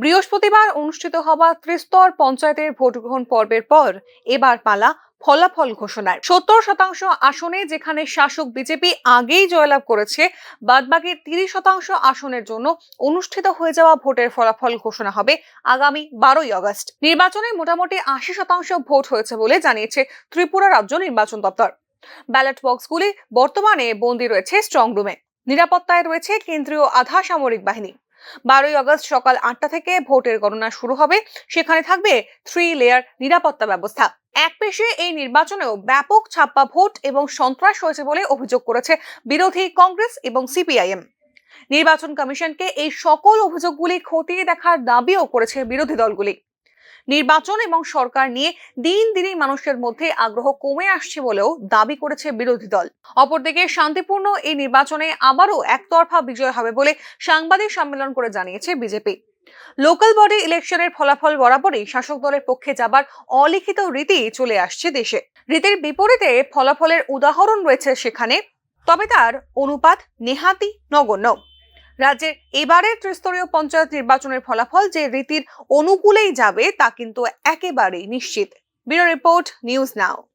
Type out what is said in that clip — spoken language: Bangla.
বৃহস্পতিবার অনুষ্ঠিত হওয়া ত্রিস্তর পঞ্চায়েতের ভোট গ্রহণ পর্বের পর এবার পালা ফলাফল ঘোষণার। 70% আসনে যেখানে শাসক বিজেপি আগেই জয়লাভ করেছে, বাদবাকি 30% আসনের জন্য অনুষ্ঠিত হয়ে যাওয়া ভোটের ফলাফল ঘোষণা হবে আগামী 12ই আগস্ট। নির্বাচনে মোটামুটি 80% ভোট হয়েছে বলে জানিয়েছে ত্রিপুরা রাজ্য নির্বাচন দপ্তর। ব্যালট বক্সগুলি বর্তমানে বন্দী রয়েছে স্ট্রং রুমে। নিরাপত্তায় রয়েছে কেন্দ্রীয় আধা সামরিক বাহিনী। 12ই আগস্ট সকাল 8টা থেকে ভোটের গণনা শুরু হবে। সেখানে থাকবে 3 লেয়ার নিরাপত্তা ব্যবস্থা। এক পেশে এই নির্বাচনেও ব্যাপক ছাপ্পা ভোট এবং সন্ত্রাস হয়েছে বলে অভিযোগ করেছে বিরোধী কংগ্রেস এবং সিপিআইএম। নির্বাচন কমিশনকে এই সকল অভিযোগগুলি খতিয়ে দেখার দাবিও করেছে বিরোধী দলগুলি। নির্বাচন এবং সরকার নিয়ে দিন দিনই মানুষের মধ্যে আগ্রহ কমে আসছে বলেও দাবি করেছে বিরোধী দল। অপরদিকে শান্তিপূর্ণ এই নির্বাচনে আবারও একতরফা বিজয় হবে বলে সাংবাদিক সম্মেলন করে জানিয়েছে বিজেপি। লোকাল বডি ইলেকশনের ফলাফল বরাবরই শাসক দলের পক্ষে যাবার অলিখিত রীতি চলে আসছে দেশে। রীতির বিপরীতে ফলাফলের উদাহরণ রয়েছে সেখানে, তবে তার অনুপাত নেহাতি নগণ্য। রাজ্যের এবারের ত্রিস্তরীয় পঞ্চায়েত নির্বাচনের ফলাফল যে রীতির অনুকূলেই যাবে তা কিন্তু একেবারেই নিশ্চিত। Bureau report, news now.